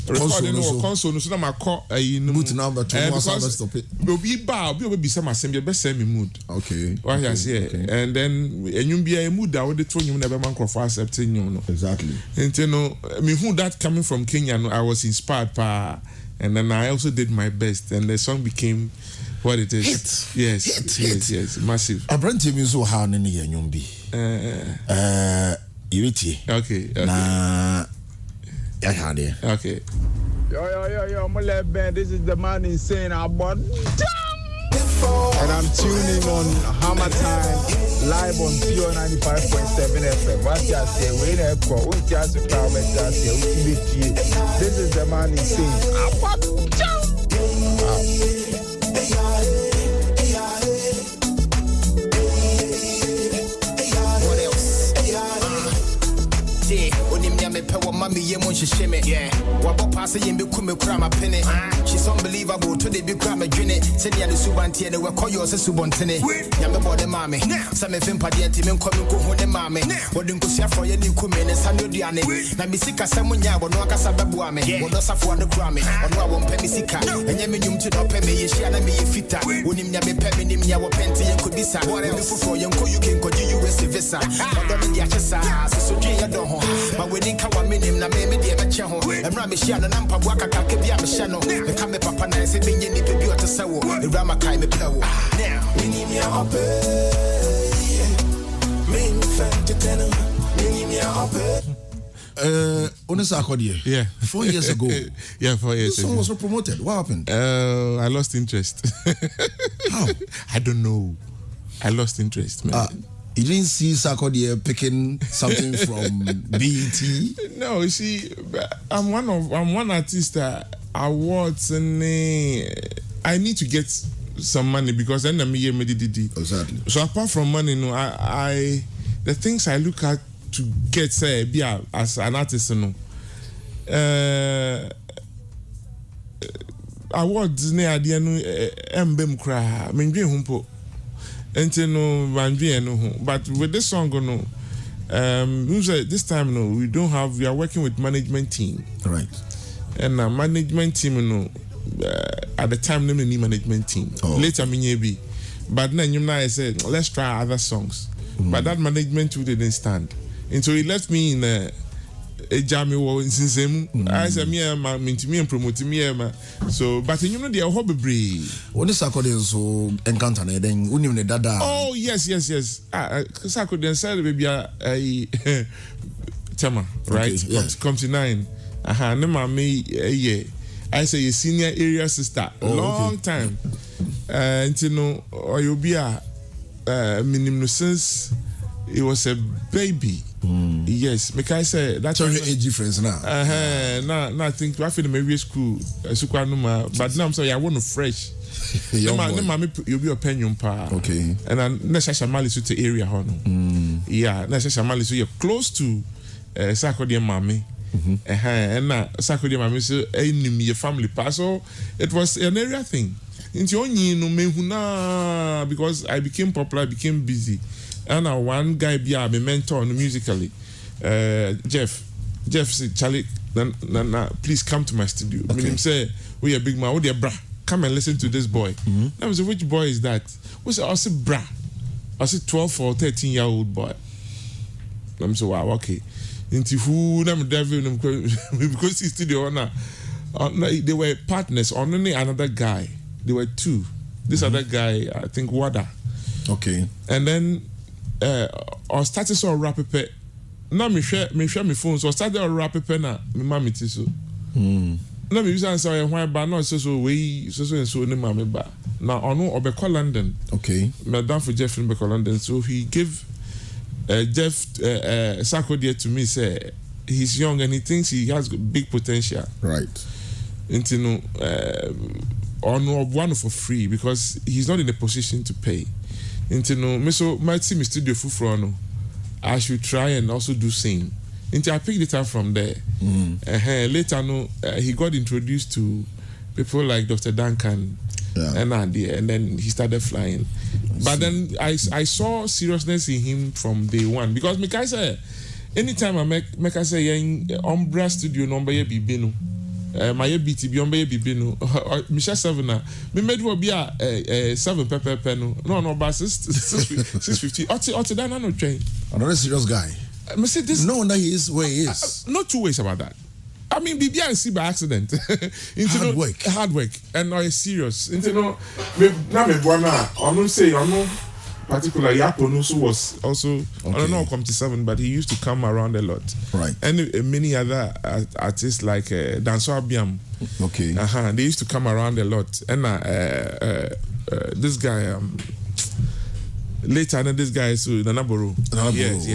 recording or console. So now I call mood number 2. Because be some assembly best send me mood. Okay. What I say, and then you be a mood that would the you never man for accepting Exactly. And me who that coming from Kenya, I was inspired by, and then I also did my best, and the song became what it is. Hit. Yes, massive. I brought him so hard in the Nyumbi. Iriti. Okay. Nah. Okay. Yo, my left band. This is the man insane about. And I'm tuning on HammerTime live on Pure 95.7 FM. What you say? We never call. We just crowd. This is the man insane. She's unbelievable to the big crime unit. Send you the Subanti and we call you as a Subantine. Yammer body mammy. Some of them Padianti men coming to home, mammy. What didn't see for your new Kumin and San Diane. Namisika Samunya, but no Casababuame, or no Safwan the Grammy, or no one Pemisika, and Yaminum to not pay me, she and me a fitter. When him never pay me, Yawa Penty and could be sad. What else for young you can go to US visa. But don't be a chassa, so do you don't. But when minka wa minim na me de be che ho. Emra me hia no na mpa boa kaka ke bia me hye no. Me ka me papa na se menye ni baby o te se wo. Ewra ma kai me pla wo. Now, me ni me up. Me ni fa te tena. Me ni me up. Yeah. 4 years ago. Yeah, 4 years ago. This song was not promoted. What happened? I lost interest. How? I don't know. I lost interest, man. You didn't see Sarkodie picking something from BET? No, you see, I'm one artist that awards and I need to get some money because then I'm here medididi. Exactly. So apart from money, you know, I the things I look at to get say be as an artist, you know. Awards ne adia no embem kra menwe humpo enti no manwe no ho, but with this song no this time no we are working with management team, right? And management team no at the time no need management team. Later be, but then you know I said let's try other songs, but that management too didn't stand, and so he left me in a jammy war in Sinsem. I said, me and promote me. So, but you know, they are hobby breed. What is Sarkodie so encounter? Then, unim ne dada. Oh, yes. Sarkodie said, baby, Tema, right? Okay, yeah. Come to 9. Nema me, yeah. I say, a senior area sister. Long time. And you know, or you'll be a minimum since it was a baby. Yes, because I say that's your age difference now. Now I think I feel maybe school, but now I'm sorry, I want to fresh. You'll be a opinion pa. Okay. And then Nesha Mali to area hono. Yeah, Nesha Mali so you're close to Sarkodie Mami. And now Sarkodie Mami so your family pass. So it was an area thing. Into only no mehuna because I became popular, I became busy. And one guy be a mentor musically. Jeff said, Charlie, please come to my studio. Okay. I mean, him say, we a big man, oh dear bra, come and listen to this boy. I was which boy is that? I said, bra. I said 12 or 13-year-old boy. I'm so wow, okay. Into who I'm driving because he's studio owner. They were partners, only another guy. They were two. This other guy, I think Wada. Okay. And then or started so rap pepe. Now me share my phone. So started a rap pepe na me mama tiso. Now me use answer why ba no so we so ne mama ba. Now ono obekọ London. Okay. Madam for Jeff in London. So he gave Jeff Sarkodie to me. Say he's young and he thinks he has big potential. Right. And you know ono one for free because he's not in a position to pay. Into no, so my team studio full I should try and also do sing. Into I picked it up from there. Later, no, he got introduced to people like Dr. Duncan and then he started flying. But then I saw seriousness in him from day one because me say anytime I make I say Umbra studio number ye bibino. My BTB on baby bino Michelle 7 me made will be a 7 pepper pen no but 650 otti that no train another serious guy. Me say this no that he is where he is. No two ways about that. I mean BB see by accident. Hard work and no serious into no me na me bona onu say onu particularly Yaponusu was also I don't know come to 7 but he used to come around a lot, right? And many other artists like Danso Abiam, okay, they used to come around a lot. And this guy later this guy so Nanaboro, yes.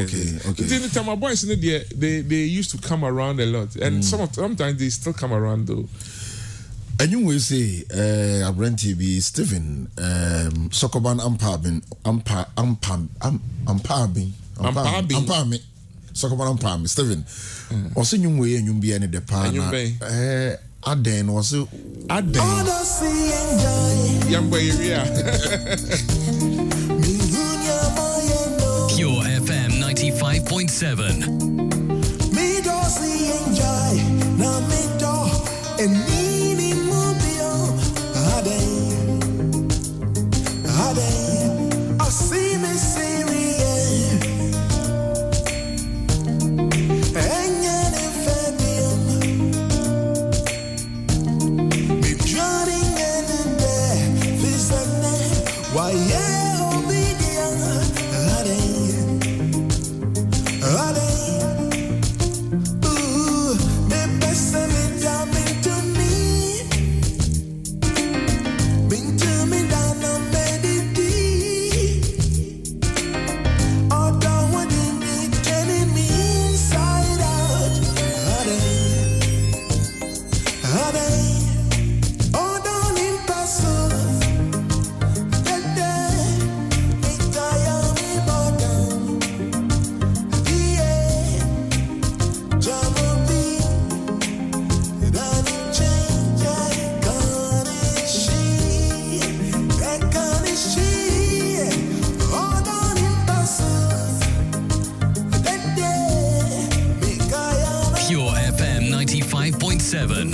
Okay. The time my boys they used to come around a lot, and sometimes they still come around though. And you will say, Abrenti be Stephen, Sokoban Ampami, Sokoban Ampami, Stephen. Also, you way and you be any depana. Aden was Aden. Young boy, Pure FM 95.7. Me do see enjoy, now me do and I see me serious. And 95.7.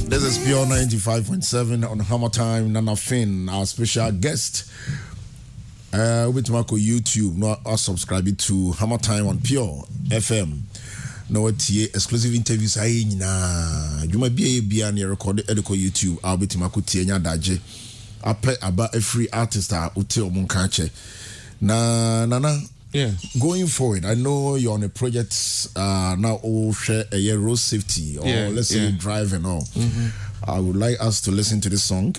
This is Pure 95.7 on HammerTime. Nana Fynn, our special guest. With Marco YouTube, no, I subscribe to HammerTime on Pure FM. No, exclusive interviews. You might be a near recorded edico YouTube. I'll be Marco Tienya Daje. I play about a free artist. Uteo Munkache. Nana. Yeah. Going forward, I know you're on a project now. Share a year road safety, or let's say drive and all. Mm-hmm. I would like us to listen to this song.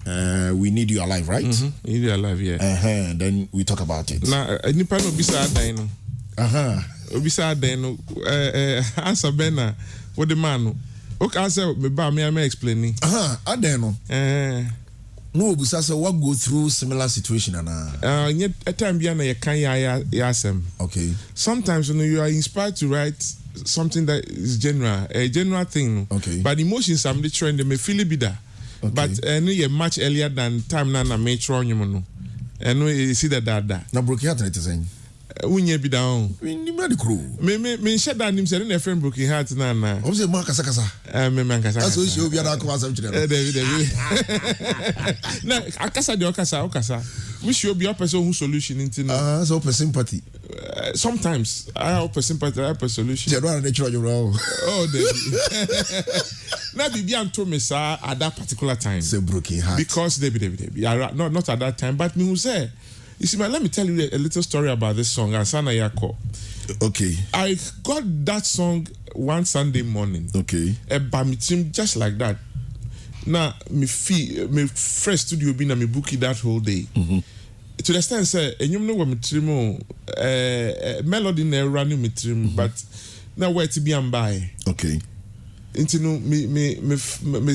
We Need You Alive, right? Mm-hmm. Need You Alive, yeah. Then we talk about it. Now, nipa no bisa dino. Bisa dino. Answer Bena. What the man? Okay, answer me. Me explaining. Adeno. No, because what go through similar situation yet a time beyond a can yasem. Okay. Sometimes you are inspired to write something that is a general thing. Okay. But emotions I'm the trend they may feel it bitter. Okay. But much earlier than time na metro on you and we see that. Now broken heart it is saying. Unye be down. We medical. Me shut down him saying a friend broken heart na. I was a Marcus Kasa. Me Mankasa. That's what you be at David. Na akasa de okasa. We should be a person who solution into so for sympathy. Sometimes I have a sympathy, I have a solution. You don't natural you know. Oh, now be told me sir at that particular time. Say broken heart. Because David. Not at that time, but me who say. You see, man, let me tell you a little story about this song, Asana Yako. Okay. I got that song one Sunday morning. Okay. Just like that. Now, me fresh studio been and me bookie that whole day. Mm-hmm. To the extent, say, and you know what me trimo, melody never running me trim, but now where to be and buy. Okay. Into me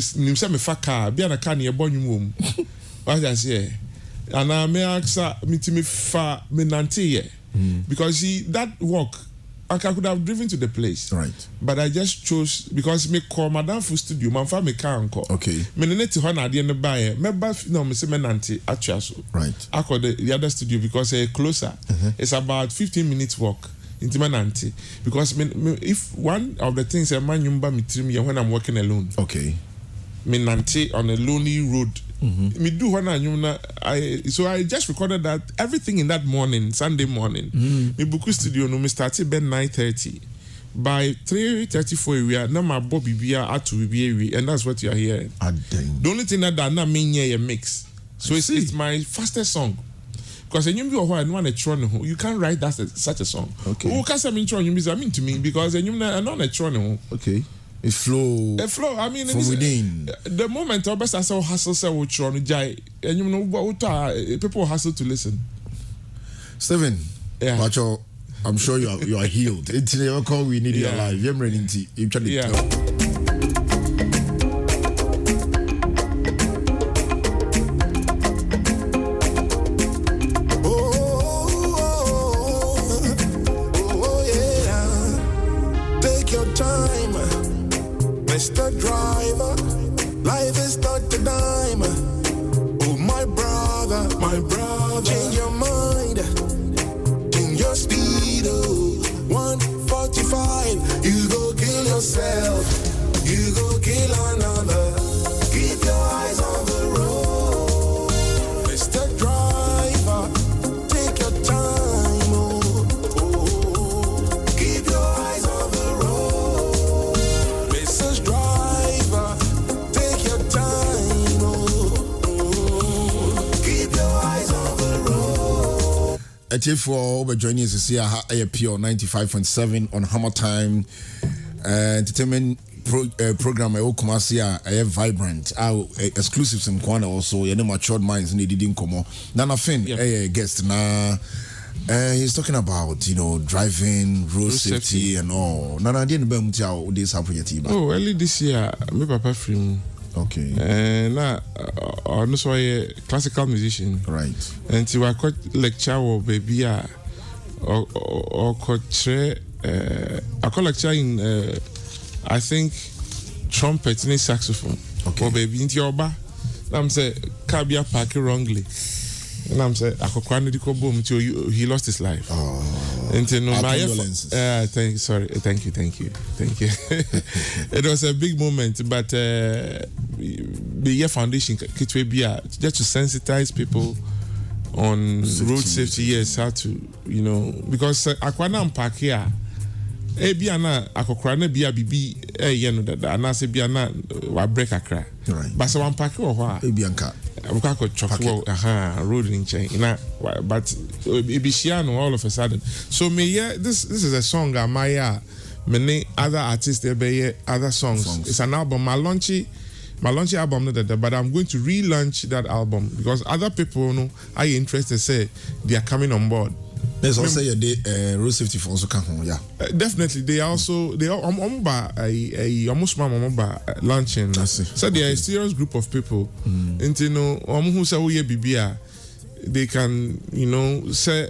say me faka, be an a can near Bonny womb. What I say. And I may ask me to me fa me nanti because see that walk I could have driven to the place, right? But I just chose because me call Madam for studio, man fa me car uncle. Okay. Me need to hon at the end of buy me bath no me say me nanti actually. Right. I call the other studio because closer. It's about 15 minutes walk into my nanti because me, if one of the things a man yumba me trim when I'm working alone. Okay. Me nanti on a lonely road. Mm-hmm. Me do one so I just recorded that everything in that morning, Sunday morning. Me book studio no me started by 9:30. By 3:34 we are now my Bobby Bia at to be and that's what you are hearing. The only thing that na mean here a mix. So it's my fastest song. Because you know why I want a tron you can't write that such a song. Okay. Who can say me tron you mean to me because you know I'm not a tron. Okay. A flow. I mean, from within. The moment I best I saw hustle say we try jai, and you know what people hustle to listen. Steven, yeah. But I'm sure you are healed. It's never call We Need You Alive. You're ready to you try to tell. Mr. Driver, life is not a dime. Oh, my brother, change your mind, change your speed. Oh, 145, you go kill yourself, you go kill another. Keep your eyes on the road, Mr. Driver, take your time. Oh, keep your eyes on the road, Mrs. Driver, take your time. Keep your eyes on the road. for joining us here at Pure 95.7 on HammerTime entertainment program. I Kumasi a vibrant. Our exclusives in Kwana also. You know, matured minds and they didn't come on. Nana Fynn, a guest now. He's talking about driving, road safety and all. Nana didn't this happen yet. Oh, early this year, my papa free. Okay. And also a classical musician. Right. And so I got lecture or baby or coach I got lecture in I think trumpet and saxophone. Okay. Or baby into your bar. I'm say Kabia park wrongly. And I'm say I could boom to he lost his life. Oh. And you know my condolences. Thank you. It was a big moment, but the year foundation just to sensitize people on road safety. Yes, how to because Akwana park here. Ebiana akokra bia bibi that anase bia na wa break akra. Right. But so one park or what? Ebianka. Abukako chokwo road in chain. But ebishiano all of a sudden. So this is a song Maya many other artists there other songs. It's an album. My launchy album but I'm going to relaunch that album because other people are interested say they are coming on board. There's also a road safety for also come home, yeah. Definitely, they almost launching. So they are a serious group of people. And who say bibia, they can say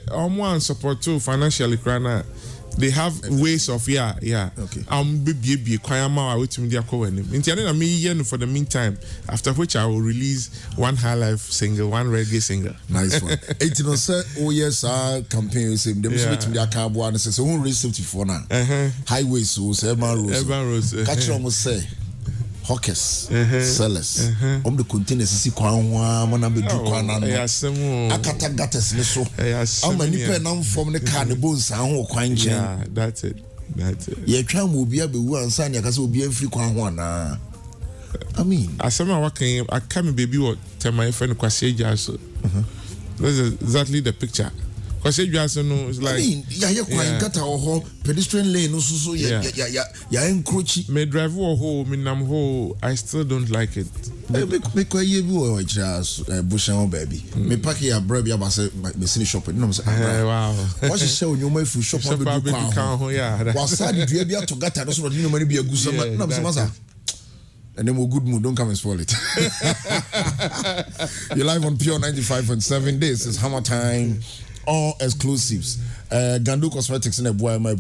support too financially. They have ways of Okay. baby for the meantime. After which I will release one high life single, one reggae single. Nice one. Campaign same. Them switch me akabo and say so who raise safety for now. Highways so Urban roads. Catch them say hawkers, sellers. The containers see kwan na be do kwan na. Akata gatters ne so. How many pen am from the cannibals and kwan chen. Yeah, that's it. Ye twa mo bia be wu ansa ne akase obi afri kwan ho na. I mean, asema wakan I come baby what tell my friend Kwasi Jaso. That's exactly the picture. Kwasi Jaso no is like I mean, kwan gata ho pedestrian lane no so ya encroach. Me drive ho me nam ho I still don't like it. Me kwa ye bi o just bushan baby. Me pack ya bread ya ba say me see shop no say wow. What she say onyoma fu shop on be kan ho yeah. Was sad dua bi ato gata no so no money bi agu some no say masa. And then we're good mood, don't come and spoil it. You're live on Pure 95.7. This is HammerTime. All exclusives. Gandu Cosmetics in a boy my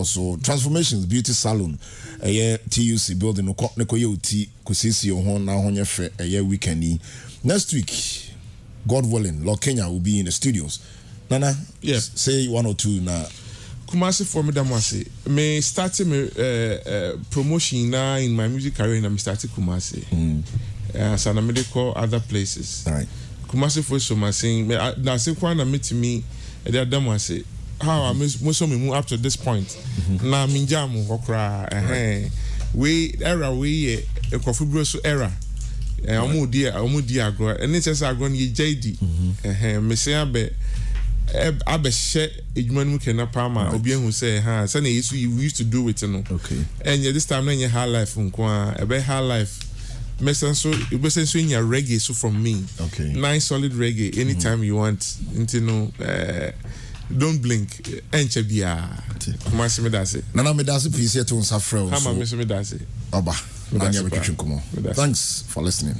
so Transformations Beauty Salon. TUC building no T Kusisi on now on your weekend. Next week, God willing, Lord Kenya will be in the studios. Nana, yes, say one or two now. Kumasi for me damasi. Me started me promotion now in my music career and I started Kumasi. So I made call other places. All right. Kumasi for so my sing. Now say kwana meet me. They damasi. How I most of me move up to this point. Na minjamu okra. We era we a coffee broso era. Omu dia agro. And it says agro ye JD. Me say abe share ejuma mu kena pama obi ehun say say na yesu we used to do it no. Okay. And this time na your high life nko a be high life mesan so in your reggae so from me. Okay. Nice solid reggae anytime you want. Don't blink. Enche bia. Kumasi me dase. Nana me dase please here to unsafre. Hama me so me dase. Oba. Thanks for listening.